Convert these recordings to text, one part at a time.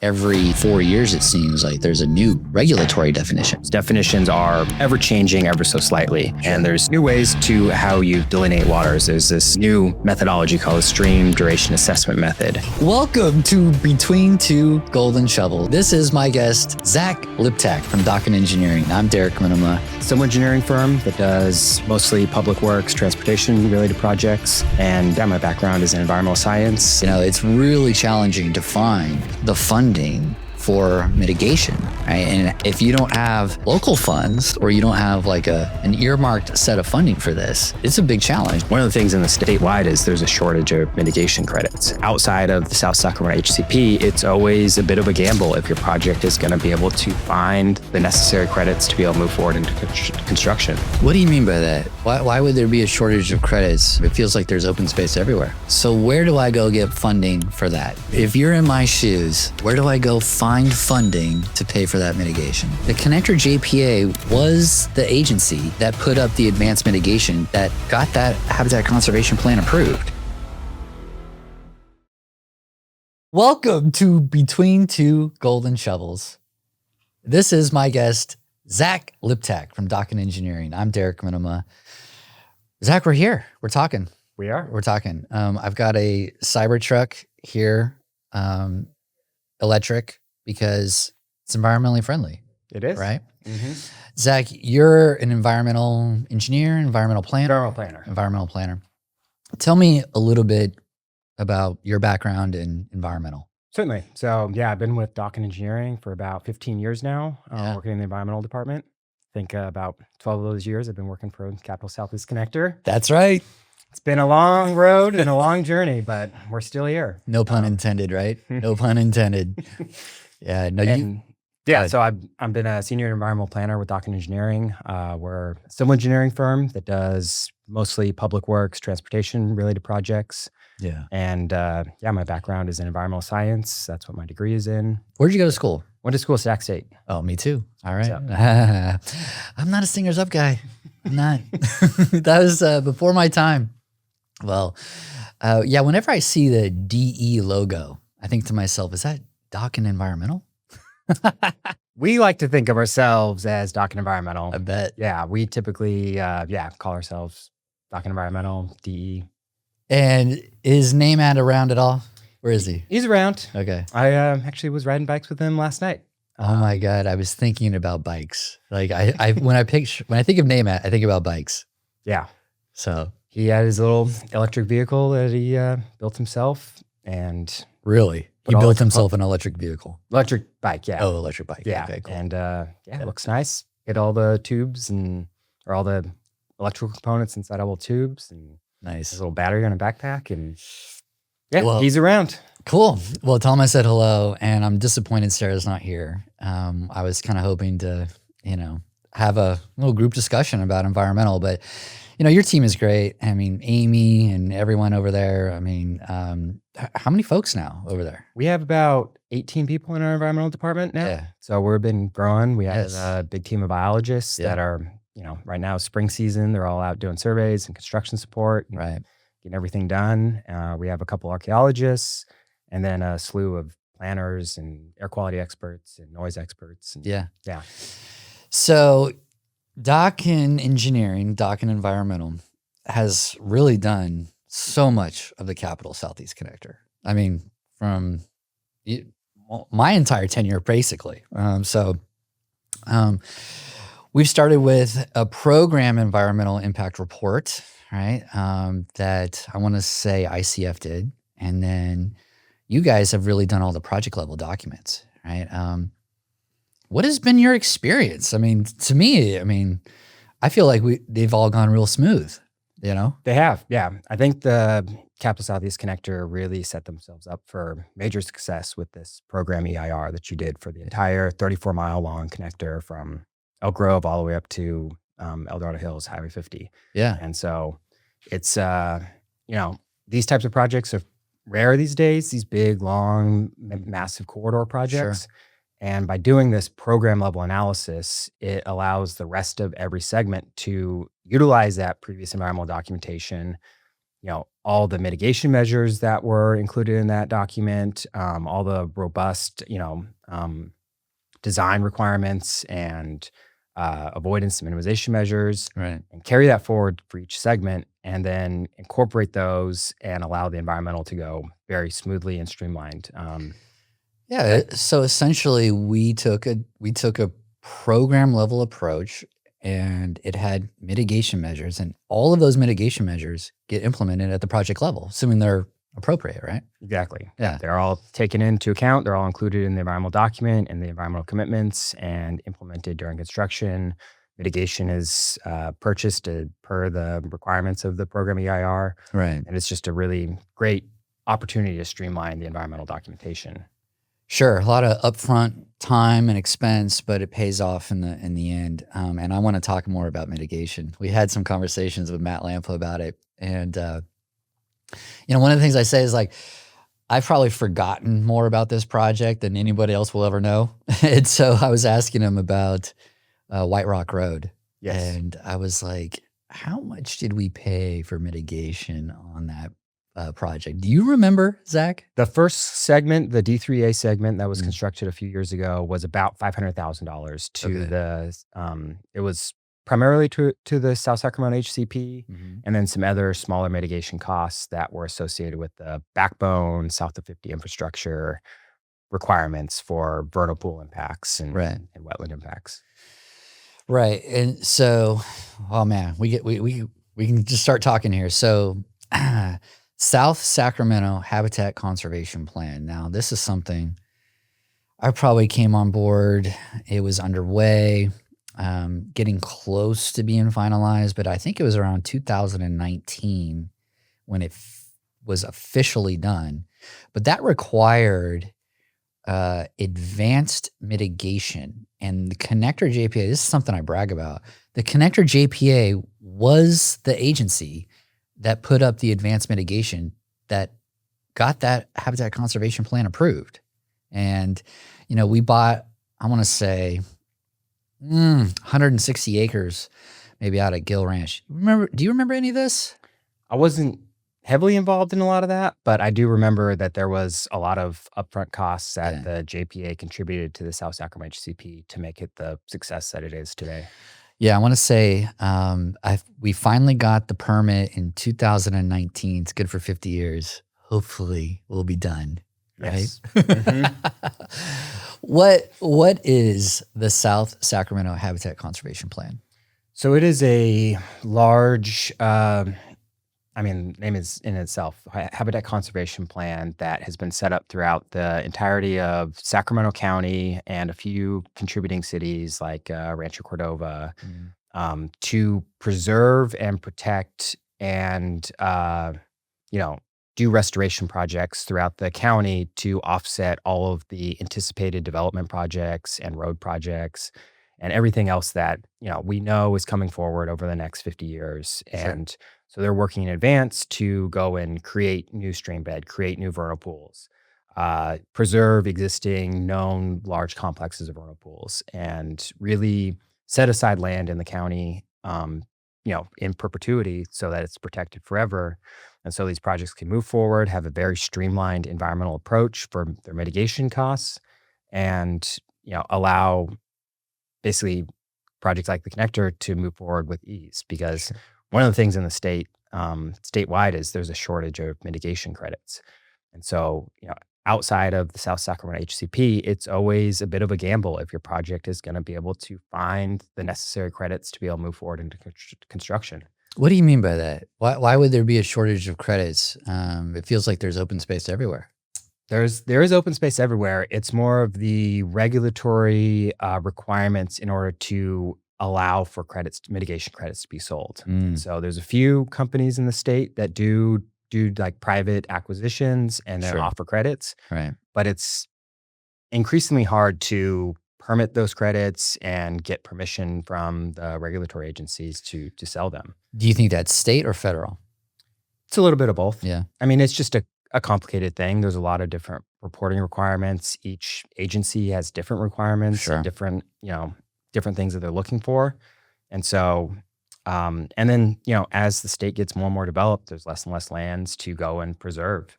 every 4 years, it seems like there's a new regulatory definition. Definitions are ever changing ever so slightly. And there's new ways to how you delineate waters. There's this new methodology called the Stream Duration Assessment Method. Welcome to Between Two Golden Shovels. This is my guest, Zach Liptak from Dokken Engineering. I'm Derek Minima. Civil engineering firm that does mostly public works, transportation related projects. And my background is in environmental science. You know, it's really challenging to find the funding for mitigation, right? And if you don't have local funds or you don't have like an earmarked set of funding for this, it's a big challenge. One of the things in the statewide is there's a shortage of mitigation credits. Outside of the South Sacramento HCP, it's always a bit of a gamble if your project is going to be able to find the necessary credits to be able to move forward into construction. What do you mean by that? Why would there be a shortage of credits? It feels like there's open space everywhere. So where do I go get funding for that? If you're in my shoes, where do I go find funding to pay for that mitigation? The Connector JPA was the agency that put up the advanced mitigation that got that habitat conservation plan approved. Welcome to Between Two Golden Shovels. This is my guest, Zach Liptak from Dokken Engineering. I'm Derek Minima. Zach, we're here. We're talking. We're talking. I've got a Cybertruck here, electric, because it's environmentally friendly. It is. Right? Mm-hmm. Zach, you're an environmental engineer, environmental planner. Environmental planner. Tell me a little bit about your background in environmental. Certainly. So I've been with Dokken Engineering for about 15 years now, working in the environmental department. I think about 12 of those years I've been working for Capital Southeast Connector. That's right. It's been a long road and a long journey, but we're still here. No pun intended, right? No pun intended. Yeah. No, so I've been a senior environmental planner with Dokken Engineering. We're a civil engineering firm that does mostly public works, transportation related projects. Yeah. And my background is in environmental science. That's what my degree is in. Where'd you go to school? Went to school at Sac State. Oh, me too. All right. So. I'm not a singer's up guy. I'm not. That was before my time. Well, whenever I see the DE logo, I think to myself, is that Dokken Environmental? We like to think of ourselves as Dokken Environmental. I bet. Yeah, we typically, call ourselves Dokken Environmental, DE. And is Namad around at all? Where is he? He's around. Okay. I actually was riding bikes with him last night. Oh my God, I was thinking about bikes. Like when I think of Namad, I think about bikes. Yeah. So he had his little electric vehicle that he built himself, and really, he built himself an electric vehicle. Electric bike, yeah. Oh, electric bike. Yeah. Okay, cool. And it looks nice. Hit all the tubes or all the electrical components inside all the tubes, and nice. His little battery on a backpack, and he's around. Cool. Well, tell him I said hello, and I'm disappointed Sarah's not here. I was kind of hoping to, have a little group discussion about environmental, but your team is great. I mean, Amy and everyone over there. I mean, how many folks now over there? We have about 18 people in our environmental department now. Yeah. So we've been growing. We have a big team of biologists that are, right now spring season, they're all out doing surveys and construction support. And right. Getting everything done. We have a couple archaeologists and then a slew of planners and air quality experts and noise experts. And yeah. Yeah. So Dokken Engineering, Dokken Environmental has really done so much of the Capital Southeast Connector. I mean, from my entire tenure, basically. We've started with a program environmental impact report, right? That I want to say ICF did. And then you guys have really done all the project level documents, right? What has been your experience? I mean, to me, I feel like they've all gone real smooth, They have, yeah. I think the Capital Southeast Connector really set themselves up for major success with this program EIR that you did for the entire 34-mile long connector from Elk Grove all the way up to El Dorado Hills, Highway 50. Yeah. And so it's, these types of projects are rare these days, these big, long, massive corridor projects. Sure. And by doing this program level analysis, it allows the rest of every segment to utilize that previous environmental documentation, all the mitigation measures that were included in that document, all the robust, design requirements and avoidance and minimization measures, Right. and carry that forward for each segment, and then incorporate those and allow the environmental to go very smoothly and streamlined. Yeah. So essentially, we took a program level approach, and it had mitigation measures, and all of those mitigation measures get implemented at the project level, assuming they're appropriate, right? Exactly. Yeah. They're all taken into account. They're all included in the environmental document and the environmental commitments and implemented during construction. Mitigation is purchased per the requirements of the program EIR. Right. And it's just a really great opportunity to streamline the environmental documentation. Sure, a lot of upfront time and expense, but it pays off in the end. And I want to talk more about mitigation. We had some conversations with Matt Lampa about it, and one of the things I say is like, I've probably forgotten more about this project than anybody else will ever know. And so I was asking him about White Rock Road, and I was like, how much did we pay for mitigation on that project? Do you remember, Zach? The first segment, the D3A segment that was constructed a few years ago, was about $500,000 to the. It was primarily to the South Sacramento HCP, and then some other smaller mitigation costs that were associated with the backbone South of 50 infrastructure requirements for vernal pool impacts and wetland impacts. Right, and so, oh man, we can just start talking here. So. South Sacramento Habitat Conservation Plan. Now, this is something I probably came on board. It was underway, getting close to being finalized, but I think it was around 2019 when it was officially done. But that required advanced mitigation. And the connector JPA, this is something I brag about. The connector JPA was the agency that put up the advanced mitigation that got that habitat conservation plan approved. And, we bought, I want to say, 160 acres, maybe out at Gill Ranch. Do you remember any of this? I wasn't heavily involved in a lot of that, but I do remember that there was a lot of upfront costs that the JPA contributed to the South Sacramento HCP to make it the success that it is today. Yeah, I want to say we finally got the permit in 2019. It's good for 50 years. Hopefully, we'll be done. Yes. Right? What is the South Sacramento Habitat Conservation Plan? So it is a large, name is in itself, habitat conservation plan that has been set up throughout the entirety of Sacramento County and a few contributing cities like Rancho Cordova to preserve and protect and, do restoration projects throughout the county to offset all of the anticipated development projects and road projects and everything else that, we know is coming forward over the next 50 years. Sure. And so they're working in advance to go and create new stream bed, create new vernal pools, preserve existing known large complexes of vernal pools, and really set aside land in the county, in perpetuity so that it's protected forever. And so these projects can move forward, have a very streamlined environmental approach for their mitigation costs, and, allow basically projects like the connector to move forward with ease. Because one of the things in the state, statewide, is there's a shortage of mitigation credits. And so, outside of the South Sacramento HCP, it's always a bit of a gamble if your project is going to be able to find the necessary credits to be able to move forward into construction. What do you mean by that? Why would there be a shortage of credits? It feels like there's open space everywhere. There is open space everywhere. It's more of the regulatory requirements in order to allow for mitigation credits to be sold. So there's a few companies in the state that do like private acquisitions and then offer credits. Right. But it's increasingly hard to permit those credits and get permission from the regulatory agencies to sell them. Do you think that's state or federal? It's a little bit of both. Yeah. It's just a complicated thing. There's a lot of different reporting requirements. Each agency has different requirements and different things that they're looking for. And so And then, as the state gets more and more developed, there's less and less lands to go and preserve.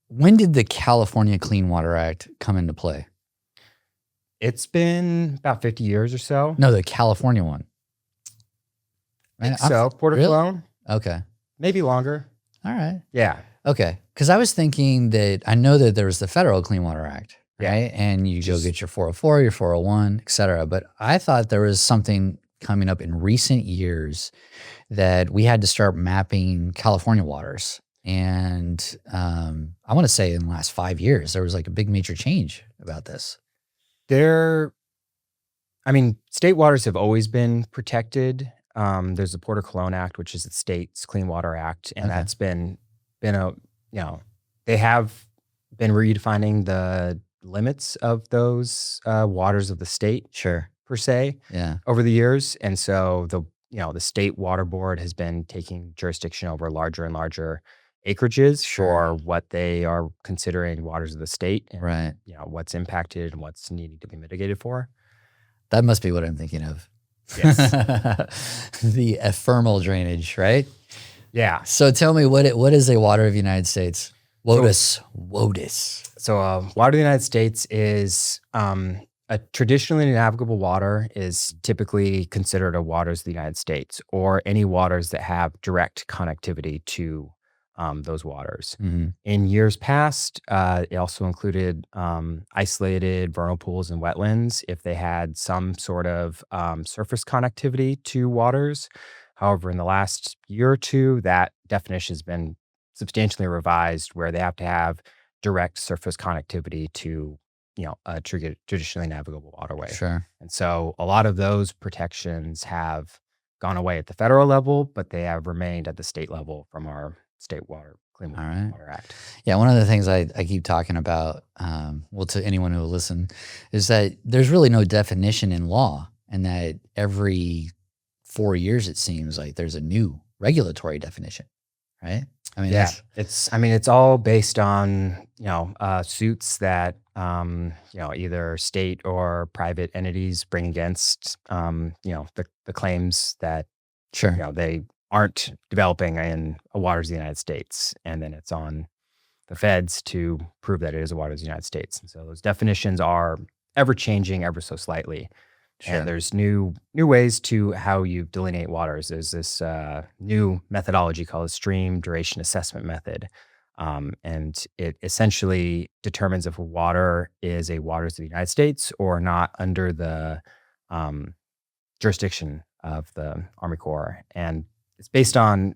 When did the California Clean Water Act come into play? It's been about 50 years or so. No, the California one. I think so. Porter Really? Cologne, Okay. maybe longer. All right. Yeah. Okay. Because I was thinking that I know that there was the Federal Clean Water Act, Yeah. right? And you go get your 404, your 401, et cetera. But I thought there was something coming up in recent years that we had to start mapping California waters. And I want to say in the last 5 years, there was like a big major change about this. State waters have always been protected. There's the Porter Cologne Act, which is the state's Clean Water Act, and Okay. that's been they have been redefining the limits of those waters of the state Sure. per se Yeah. over the years, and so the state water board has been taking jurisdiction over larger and larger acreages Sure. for what they are considering waters of the state, and Right. what's impacted and what's needing to be mitigated for. That must be what I'm thinking of. Yes. The ephemeral drainage, right? Yeah. So tell me, what is a water of the United States? WOTUS. So water of the United States is a traditionally navigable water is typically considered a waters of the United States, or any waters that have direct connectivity to those waters. Mhm. In years past, it also included isolated vernal pools and wetlands if they had some sort of surface connectivity to waters. However, in the last year or two, that definition has been substantially revised, where they have to have direct surface connectivity to a traditionally navigable waterway. Sure. And so a lot of those protections have gone away at the federal level, but they have remained at the state level from our State Clean All right. Water Act. Yeah, one of the things I keep talking about, to anyone who will listen, is that there's really no definition in law, and that every 4 years it seems like there's a new regulatory definition, right? I mean, Yeah, it's all based on suits that either state or private entities bring against the claims that sure. they aren't developing in a waters of the United States, and then it's on the feds to prove that it is a waters of the United States. And so those definitions are ever changing, ever so slightly. Sure. And there's new ways to how you delineate waters. There's this new methodology called the stream duration assessment method. And it essentially determines if a water is a waters of the United States or not under the jurisdiction of the Army Corps. And it's based on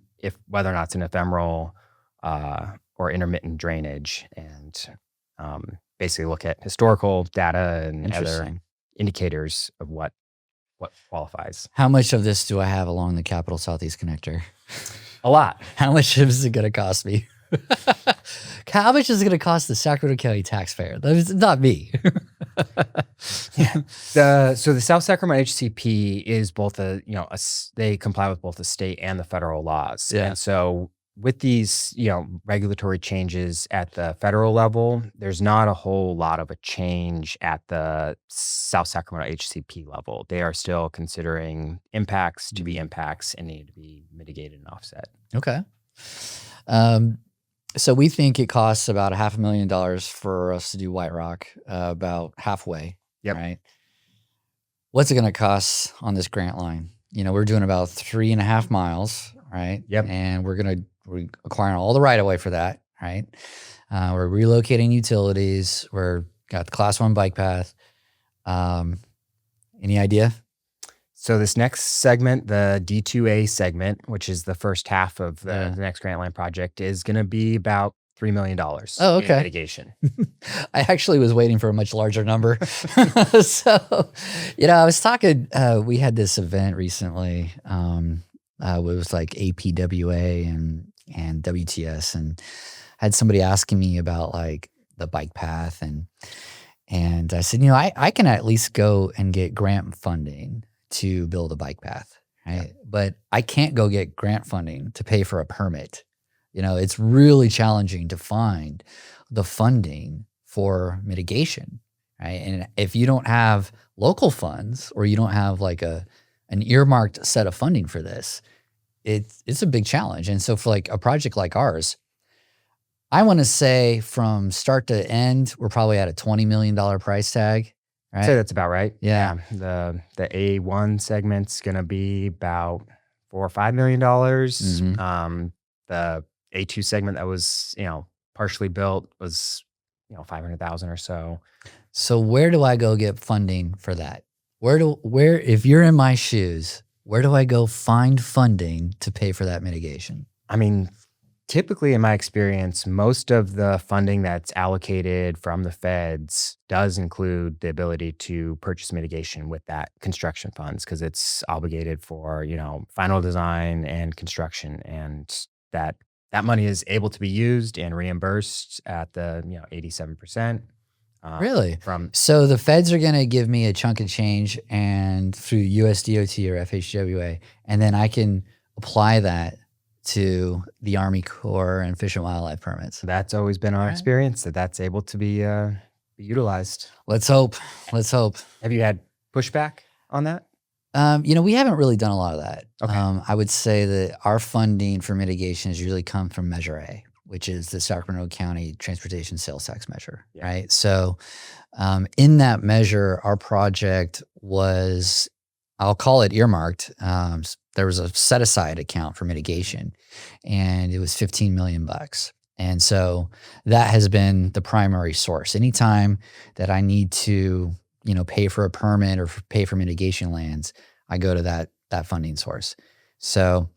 whether or not it's an ephemeral or intermittent drainage, and basically look at historical data and other Interesting. indicators of what qualifies. How much of this do I have along the Capital Southeast Connector? A lot. How much is it going to cost me? How much is it going to cost the Sacramento County taxpayer? That's not me. So the South Sacramento HCP is both they comply with both the state and the federal laws. Yeah. And so with these, regulatory changes at the federal level, there's not a whole lot of a change at the South Sacramento HCP level. They are still considering impacts to be impacts and need to be mitigated and offset. Okay. So we think it costs about $500,000 for us to do White Rock, about halfway. Yep. Right. What's it going to cost on this grant line? We're doing about 3.5 miles, right? Yep. And we're acquiring all the right of way for that, right? We're relocating utilities. We're got the Class 1 bike path. Any idea? So this next segment, the D2A segment, which is the first half of the next grant line project, is going to be about $3 million. Oh, okay. In mitigation. I actually was waiting for a much larger number. So, I was talking, we had this event recently. It was like APWA and WTS, and I had somebody asking me about like the bike path, and I said, I can at least go and get grant funding to build a bike path, right? Yep. But I can't go get grant funding to pay for a permit. It's really challenging to find the funding for mitigation, right? And if you don't have local funds, or you don't have like an an earmarked set of funding for this, it's a big challenge. And so for like a project like ours, I want to say from start to end, we're probably at a $20 million price tag. I'd Right? say that's about right. Yeah. The A1 segment's going to be about $4 or $5 million. The A2 segment that was, partially built was, 500,000 or so. So where do I go get funding for that? Where if you're in my shoes, where do I go find funding to pay for that mitigation? I mean, typically in my experience, most of the funding that's allocated from the feds does include the ability to purchase mitigation with that construction funds because it's obligated for, final design and construction. And that money is able to be used and reimbursed at the, 87%. Really? From So the feds are going to give me a chunk of change and through USDOT or FHWA, and then I can apply that to the Army Corps and Fish and Wildlife permits. That's always been our experience that's able to be utilized. Let's hope. Let's hope. Have you had pushback on that? We haven't really done a lot of that. Okay. I would say that our funding for mitigation has usually come from Measure A, which is the Sacramento County Transportation Sales Tax Measure, right? So in that measure, our project was, I'll call it earmarked. There was a set-aside account for mitigation, and it was $15 million. And so that has been the primary source. Anytime that I need to, pay for a permit or pay for mitigation lands, I go to that funding source. So,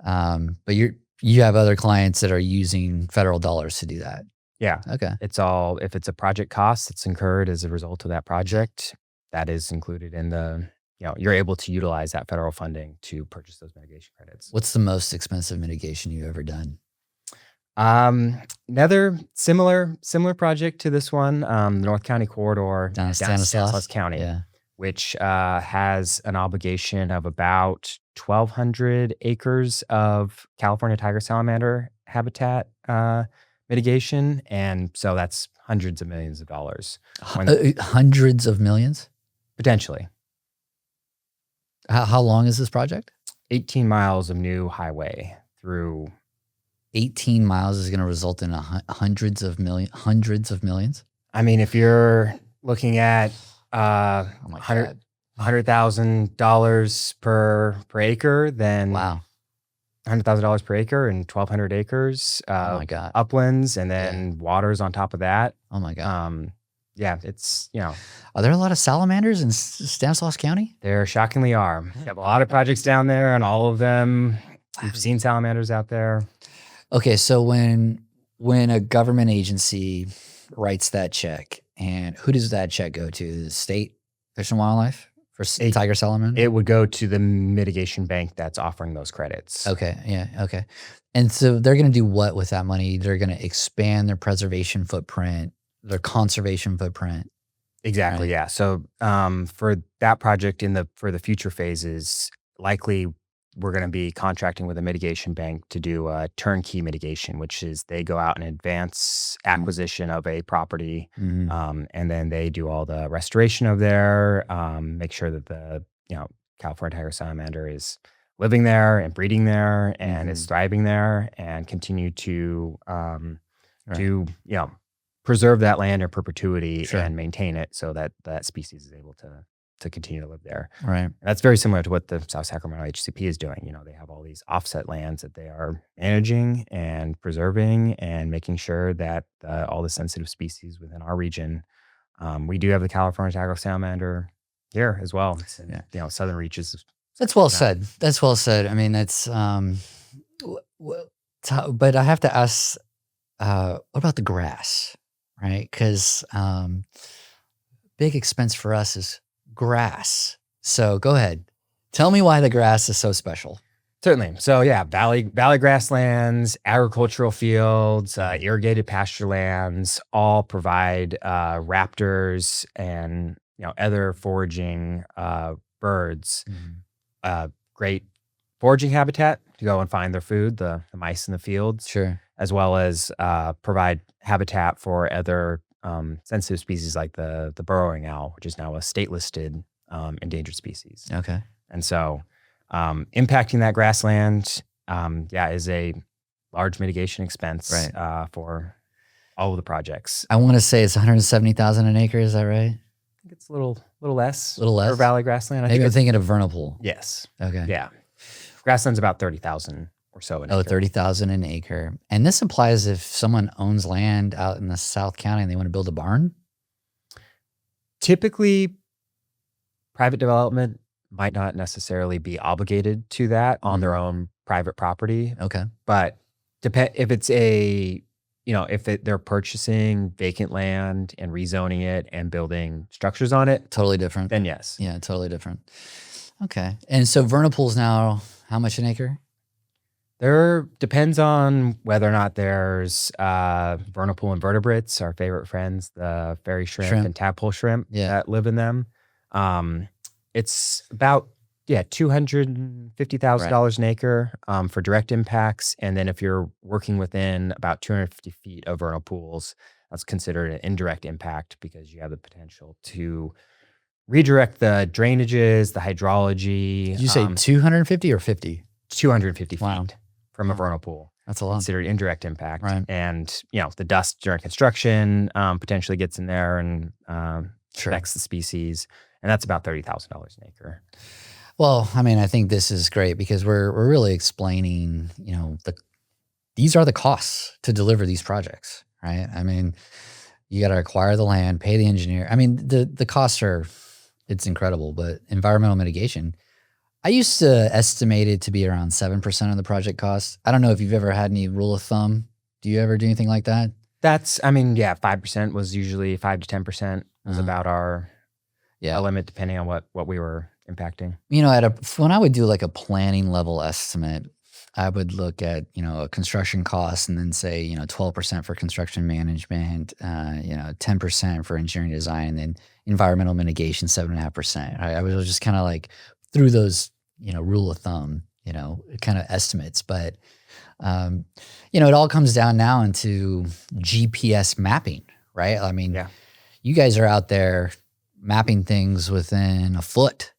but you have other clients that are using federal dollars to do that. Yeah. Okay. If it's a project cost that's incurred as a result of that project, that is included in you're able to utilize that federal funding to purchase those mitigation credits. What's the most expensive mitigation you've ever done? Another similar project to this one, the North County Corridor Down in Stanislaus County, Yeah. which has an obligation of about 1,200 acres of California tiger salamander habitat mitigation. And so that's hundreds of millions of dollars. Hundreds of millions? Potentially. How long is this project? 18 miles of new highway through. 18 miles is going to result in hundreds of millions? I mean, if you're looking at $100,000 per acre, then wow, $100,000 per acre and 1,200 acres. Oh my God. Uplands and then waters on top of that. Oh my God. Yeah, it's, Are there a lot of salamanders in Stanislaus County? There shockingly are. We have a lot of projects down there, and all of them, we've seen salamanders out there. Okay, so when a government agency writes that check, and who does that check go to? The state Fish and Wildlife for tiger salamander? It would go to the mitigation bank that's offering those credits. Okay, yeah, okay. And so they're going to do what with that money? They're going to expand their preservation footprint, their conservation footprint. Exactly, right? yeah. So for that project for the future phases, likely we're going to be contracting with a mitigation bank to do a turnkey mitigation, which is they go out and advance acquisition of a property, and then they do all the restoration of there, make sure that the California tiger salamander is living there and breeding there and is thriving there, and continue to preserve that land in perpetuity and maintain it so that that species is able to continue to live there. Right. And that's very similar to what the South Sacramento HCP is doing. They have all these offset lands that they are managing and preserving and making sure that all the sensitive species within our region. We do have the California tiger salamander here as well. It's in, southern reaches. That's well said. That's well said. I mean, that's. But I have to ask, what about the grass, right? Because big expense for us is grass. So go ahead. Tell me why the grass is so special. Certainly. So yeah, valley grasslands, agricultural fields, irrigated pasture lands all provide raptors and other foraging birds great foraging habitat to go and find their food, the mice in the fields, Sure. as well as provide habitat for other sensitive species like the burrowing owl, which is now a state listed endangered species. Okay. And so impacting that grassland, is a large mitigation expense for all of the projects. I want to say it's 170,000 an acre. Is that right? I think it's a little less. A little less? For Valley Grassland. Maybe I'm thinking of Vernal Pool. Yes. Okay. Yeah. Grassland's about 30,000 or so an acre. 30,000 an acre. And this applies if someone owns land out in the South County and they want to build a barn? Typically, private development might not necessarily be obligated to that on their own private property. Okay. But if it's they're purchasing vacant land and rezoning it and building structures on it, Totally different. then yes. Yeah, totally different. Okay. And so Vernal Pool's now how much an acre? There depends on whether or not there's vernal pool invertebrates, our favorite friends, the fairy shrimp and tadpole shrimp that live in them. It's about $250,000 an acre for direct impacts, and then if you're working within about 250 feet of vernal pools, that's considered an indirect impact because you have the potential to redirect the drainages, the hydrology. Did you say 250 or 50? 250 feet. Wow. From a vernal pool. That's a lot. Considered indirect impact. Right. And, the dust during construction potentially gets in there and affects the species. And that's about $30,000 an acre. Well, I mean, I think this is great because we're really explaining, these are the costs to deliver these projects, right? I mean, you got to acquire the land, pay the engineer. I mean, the costs it's incredible, but environmental mitigation, I used to estimate it to be around 7% of the project cost. I don't know if you've ever had any rule of thumb. Do you ever do anything like that? 5% was usually 5 to 10% was about our limit, depending on what we were impacting. When I would do like a planning level estimate, I would look at, a construction cost and then say, 12% for construction management, 10% for engineering design, and environmental mitigation, 7.5%. I was just kind of like, through those, rule of thumb, kind of estimates. But, it all comes down now into GPS mapping, right? I mean, you guys are out there mapping things within a foot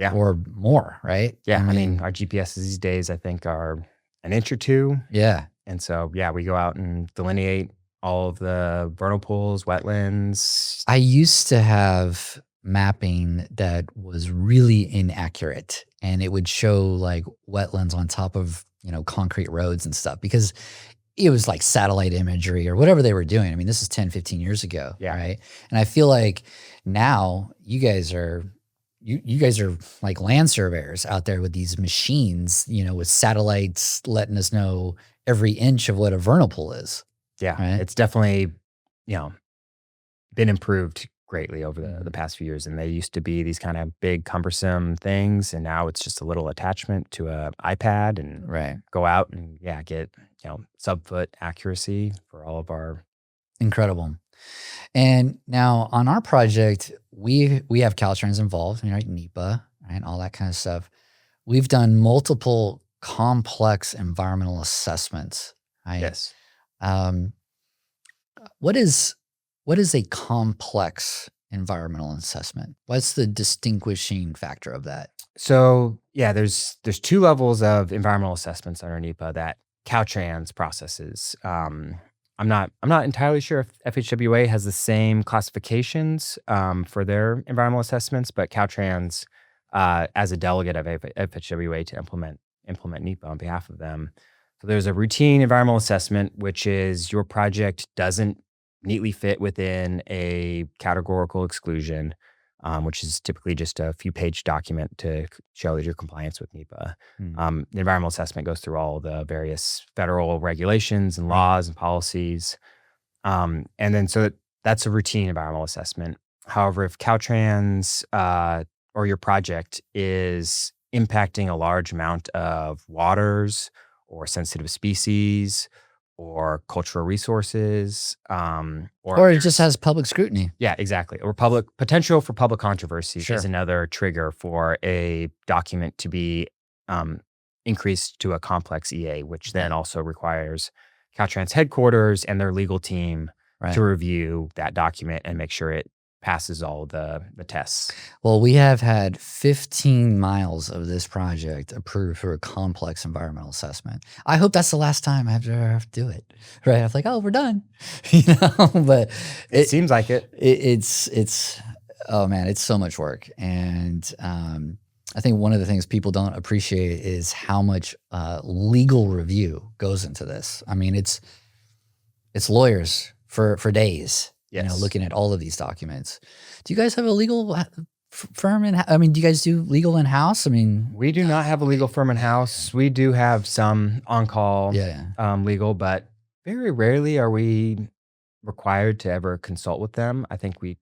or more, right? Yeah. I mean, our GPSs these days, I think, are an inch or two. Yeah. And so, we go out and delineate all of the vernal pools, wetlands. I used to have mapping that was really inaccurate, and it would show like wetlands on top of concrete roads and stuff because it was like satellite imagery or whatever they were doing. I mean, this is 10, 15 years ago, right? And I feel like now you guys are like land surveyors out there with these machines, with satellites letting us know every inch of what a vernal pool is. Yeah, right? It's definitely been improved greatly over the past few years. And they used to be these kind of big, cumbersome things. And now it's just a little attachment to a iPad and go out and get, sub-foot accuracy for all of our. Incredible. And now on our project, we have Caltrans involved, right? NEPA, right? All that kind of stuff. We've done multiple complex environmental assessments, right? Yes. What is a complex environmental assessment? What's the distinguishing factor of that? So there's two levels of environmental assessments under NEPA that Caltrans processes. I'm not entirely sure if FHWA has the same classifications for their environmental assessments, but Caltrans, as a delegate of FHWA to implement NEPA on behalf of them. So there's a routine environmental assessment, which is your project doesn't neatly fit within a categorical exclusion, which is typically just a few-page document to show that you're compliance with NEPA. The environmental assessment goes through all the various federal regulations and laws and policies. And then so that's a routine environmental assessment. However, if Caltrans or your project is impacting a large amount of waters or sensitive species or cultural resources, or it just has public scrutiny. Yeah, exactly. Or potential for public controversy is another trigger for a document to be increased to a complex EA, which then also requires Caltrans headquarters and their legal team to review that document and make sure it passes all the tests. Well, we have had 15 miles of this project approved for a complex environmental assessment. I hope that's the last time I have to do it. Right? I'm like, oh, we're done. But It seems like it. It's oh man, it's so much work. And I think one of the things people don't appreciate is how much legal review goes into this. I mean, it's lawyers for days. Yes. Looking at all of these documents. Do you guys have a legal firm do you guys do legal in-house? I mean, we do not have a legal firm in-house. We do have some on-call legal, but very rarely are we required to ever consult with them. I think we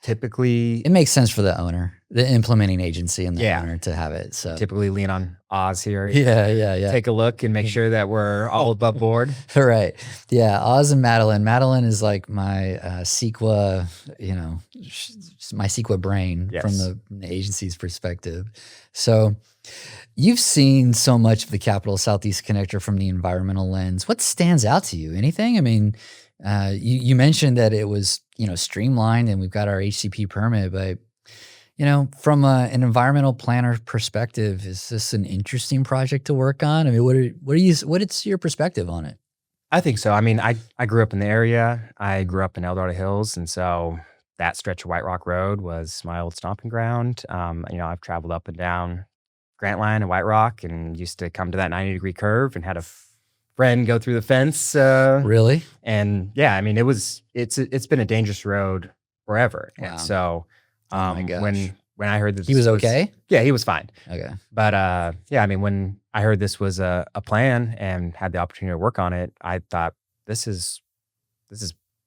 typically... It makes sense for the owner, the implementing agency and the owner to have it. So typically lean on Oz here. Yeah. Take a look and make sure that we're all above board. Right. Yeah. Oz and Madeline. Madeline is like my CEQA, my CEQA brain from the agency's perspective. So you've seen so much of the Capital Southeast Connector from the environmental lens. What stands out to you? Anything? I mean, you mentioned that it was, streamlined and we've got our HCP permit, but from an environmental planner perspective, is this an interesting project to work on? I mean, what is your perspective on it? I think so. I mean, I grew up in the area. I grew up in Eldorado Hills. And so that stretch of White Rock Road was my old stomping ground. I've traveled up and down Grantline and White Rock and used to come to that 90-degree curve and had a friend go through the fence. Really? And yeah, I mean, it's been a dangerous road forever. Wow. And so oh my gosh. when I heard that he was okay? Yeah, he was fine. Okay. But I mean, when I heard this was a plan and had the opportunity to work on it, I thought this is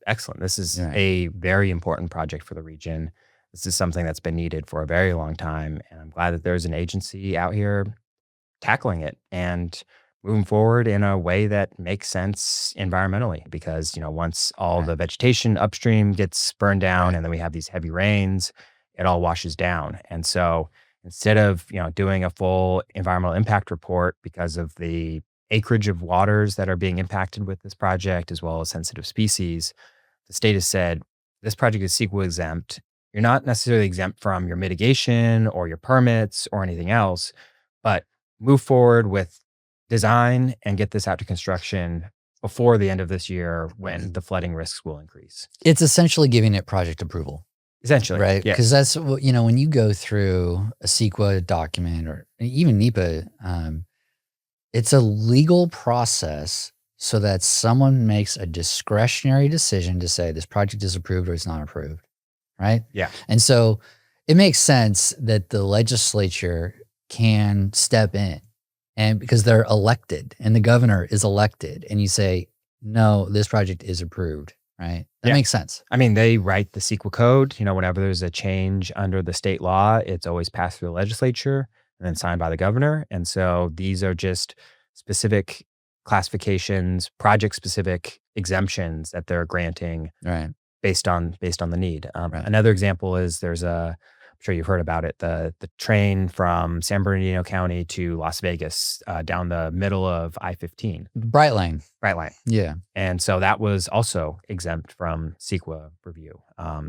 excellent. This is a very important project for the region. This is something that's been needed for a very long time. And I'm glad that there's an agency out here tackling it and moving forward in a way that makes sense environmentally, because, once all the vegetation upstream gets burned down and then we have these heavy rains, it all washes down. And so instead of, doing a full environmental impact report because of the acreage of waters that are being impacted with this project, as well as sensitive species, the state has said, this project is CEQA exempt. You're not necessarily exempt from your mitigation or your permits or anything else, but move forward with design and get this out to construction before the end of this year when the flooding risks will increase. It's essentially giving it project approval. Essentially. Right? Yes. Because that's, when you go through a CEQA document or even NEPA, it's a legal process so that someone makes a discretionary decision to say this project is approved or it's not approved. Right? Yeah. And so it makes sense that the legislature can step in. And because they're elected and the governor is elected and you say, no, this project is approved, right? That makes sense. I mean, they write the CEQA code. Whenever there's a change under the state law, it's always passed through the legislature and then signed by the governor. And so these are just specific classifications, project-specific exemptions that they're granting based on the need. Another example is I'm sure you've heard about it, the train from San Bernardino County to Las Vegas down the middle of I-15. Bright Line. Yeah. And so that was also exempt from CEQA review.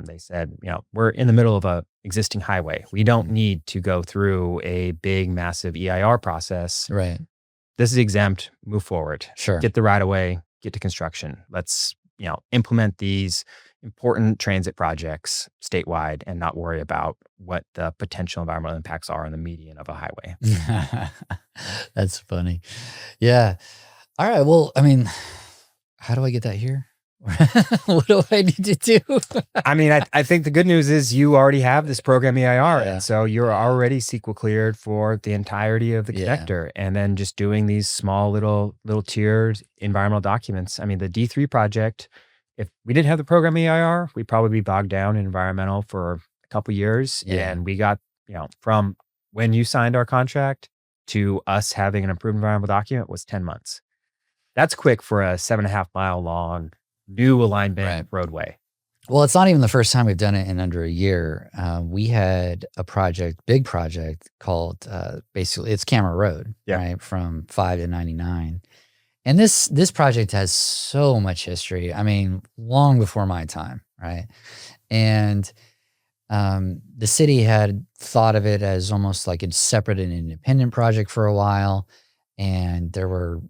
They said, we're in the middle of a existing highway. We don't need to go through a big, massive EIR process. Right. This is exempt. Move forward. Sure. Get the right of way. Get to construction. Let's, implement these important transit projects statewide and not worry about what the potential environmental impacts are on the median of a highway. That's funny. Yeah. All right. Well, I mean, how do I get that here? What do I need to do? I mean, I think the good news is you already have this program EIR. And so you're already CEQA cleared for the entirety of the connector. And then just doing these small little tiered environmental documents. I mean, the D3 project, if we didn't have the program EIR, we'd probably be bogged down in environmental for a couple years. Yeah. And we got, from when you signed our contract to us having an approved environmental document was 10 months. That's quick for a 7.5 mile long new alignment roadway. Well, it's not even the first time we've done it in under a year. We had a big project called basically it's Camera Road, right, from 5 to 99. And this project has so much history. I mean, long before my time, right? And the city had thought of it as almost like a separate and independent project for a while. And there were,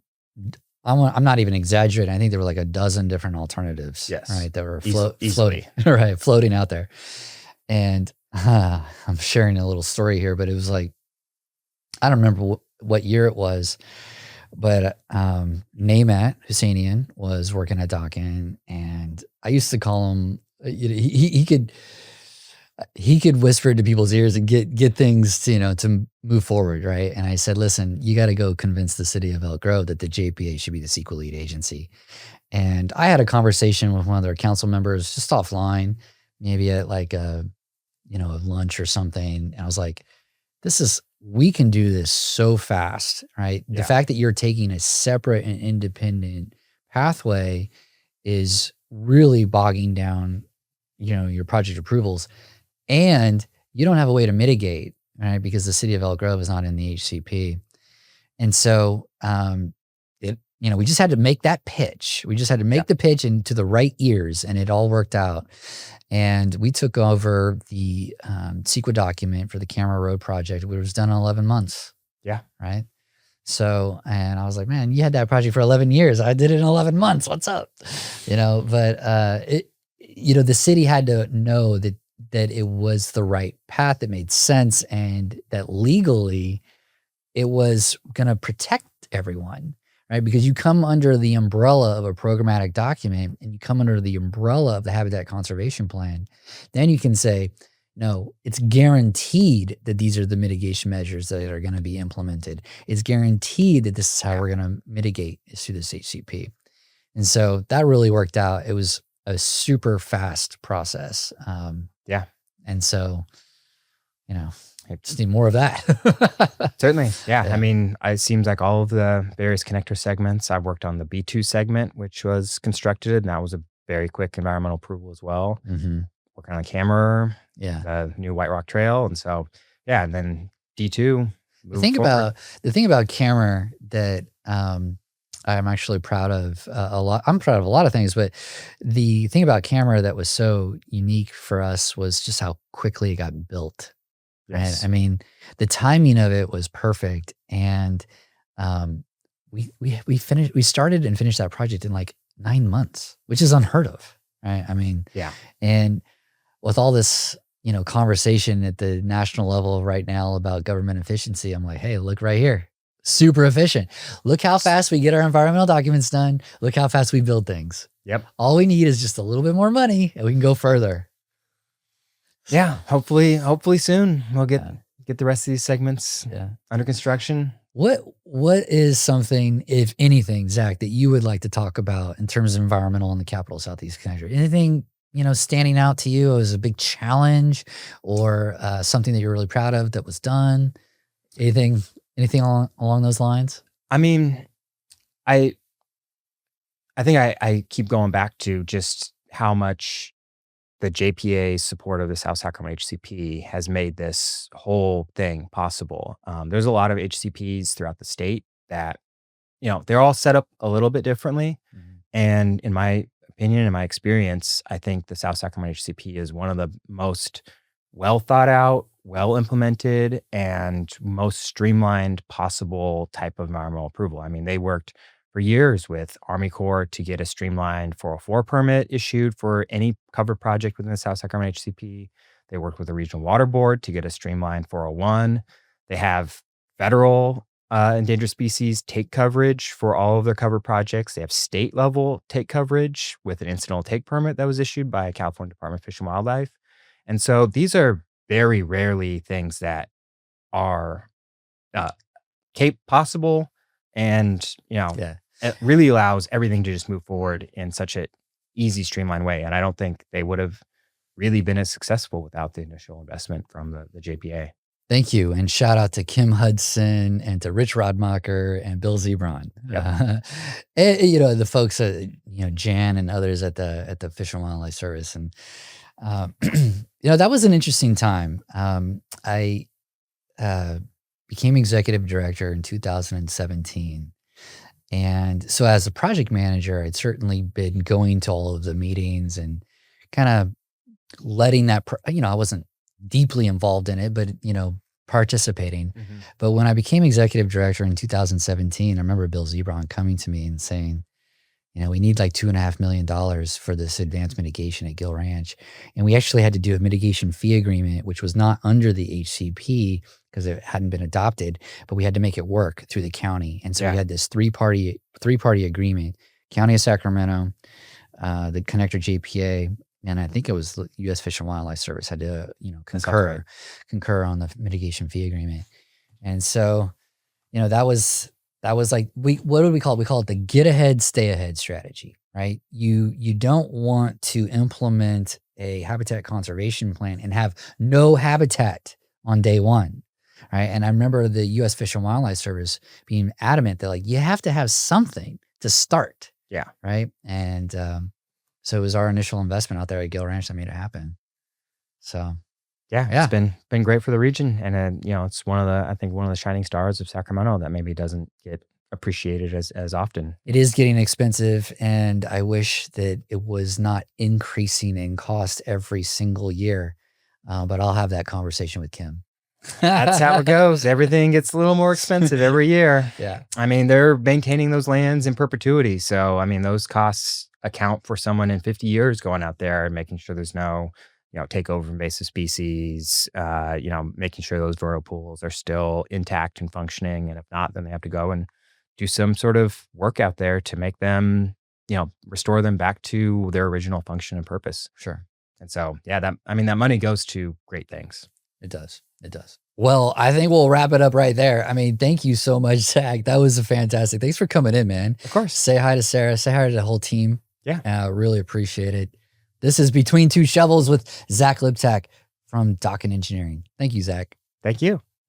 I'm not even exaggerating. I think there were like a dozen different alternatives, Yes. right? That were Easily. floating, right? Floating out there. And I'm sharing a little story here, but it was like, I don't remember what year it was, but Naimat Husseinian was working at Dokken, and I used to call him, he could whisper into people's ears and get things to move forward, right? And I said, listen, you got to go convince the city of Elk Grove that the JPA should be the CEQA lead agency. And I had a conversation with one of their council members just offline, maybe at like a lunch or something. And I was like, we can do this so fast, right? Yeah. The fact that you're taking a separate and independent pathway is really bogging down, your project approvals. And you don't have a way to mitigate, right? Because the city of Elk Grove is not in the HCP. And so, we just had to make that pitch. We just had to make the pitch into the right ears, and it all worked out. And we took over the CEQA document for the Camera Road project, which was done in 11 months. Yeah. Right. So, and I was like, man, you had that project for 11 years. I did it in 11 months. What's up? But the city had to know that it was the right path, that made sense, and that legally it was going to protect everyone, right? Because you come under the umbrella of a programmatic document, and you come under the umbrella of the Habitat Conservation Plan, then you can say, no, it's guaranteed that these are the mitigation measures that are going to be implemented. It's guaranteed that this is how we're going to mitigate is through this HCP. And so that really worked out. It was a super fast process. And so, I just need more of that. Certainly. Yeah. Yeah. I mean, it seems like all of the various connector segments, I've worked on the B2 segment, which was constructed, and that was a very quick environmental approval as well. Mm-hmm. Working on Camera, Yeah. the new White Rock Trail. And so, and then D2. The thing about Camera that I'm actually proud of a lot. I'm proud of a lot of things, but the thing about Camera that was so unique for us was just how quickly it got built. Yes. Right? I mean, the timing of it was perfect, and we started and finished that project in like 9 months, which is unheard of, right? I mean, and with all this, conversation at the national level right now about government efficiency, I'm like, hey, look right here. Super efficient. Look how fast we get our environmental documents done. Look how fast we build things. Yep. All we need is just a little bit more money, and we can go further. Yeah. Hopefully soon we'll get the rest of these segments under construction. What is something, if anything, Zach, that you would like to talk about in terms of environmental in the Capital Southeast Connector? Anything, standing out to you as a big challenge, or something that you're really proud of that was done? Anything along those lines? I mean, I think I keep going back to just how much the JPA's support of the South Sacramento HCP has made this whole thing possible. There's a lot of HCPs throughout the state that, they're all set up a little bit differently. Mm-hmm. And in my opinion, in my experience, I think the South Sacramento HCP is one of the most well thought out, well implemented, and most streamlined possible type of environmental approval. I mean, they worked for years with Army Corps to get a streamlined 404 permit issued for any covered project within the South Sacramento HCP. They worked with the Regional Water Board to get a streamlined 401. They have federal endangered species take coverage for all of their covered projects. They have state level take coverage with an incidental take permit that was issued by California Department of Fish and Wildlife. And so these are very rarely things that are possible, and it really allows everything to just move forward in such an easy, streamlined way. And I don't think they would have really been as successful without the initial investment from the JPA. Thank you. And shout out to Kim Hudson and to Rich Rodmacher and Bill Zebron. Yep. And, the folks at, Jan and others at the Fish and Wildlife Service. And, that was an interesting time. I became executive director in 2017. And so as a project manager, I'd certainly been going to all of the meetings and kind of letting that, I wasn't deeply involved in it, but participating. But when I became executive director in 2017, I remember Bill Zebron coming to me and saying, we need like $2.5 million for this advanced mitigation at Gill Ranch. And we actually had to do a mitigation fee agreement, which was not under the HCP because it hadn't been adopted, but we had to make it work through the county. And so we had this three-party agreement, County of Sacramento, the connector JPA, and I think it was the U.S. Fish and Wildlife Service had to, concur on the mitigation fee agreement. And so, that was like, what do we call it? We call it the get ahead, stay ahead strategy, right? You don't want to implement a habitat conservation plan and have no habitat on day one, right? And I remember the U.S. Fish and Wildlife Service being adamant that like, you have to have something to start. Yeah. Right. And, so it was our initial investment out there at Gill Ranch that made it happen. So, it's been great for the region, and it's one of the shining stars of Sacramento that maybe doesn't get appreciated as often. It is getting expensive, and I wish that it was not increasing in cost every single year. But I'll have that conversation with Kim. That's how it goes. Everything gets a little more expensive every year. Yeah. I mean, they're maintaining those lands in perpetuity. So, I mean, those costs account for someone in 50 years going out there and making sure there's no, takeover invasive species, making sure those vernal pools are still intact and functioning. And if not, then they have to go and do some sort of work out there to make them, restore them back to their original function and purpose. Sure. And so, that money goes to great things. It does. It does. Well, I think we'll wrap it up right there. I mean, thank you so much, Zach. That was fantastic. Thanks for coming in, man. Of course. Say hi to Sarah. Say hi to the whole team. Yeah. Really appreciate it. This is Between Two Shovels with Zach Liptak from Dokken Engineering. Thank you, Zach. Thank you.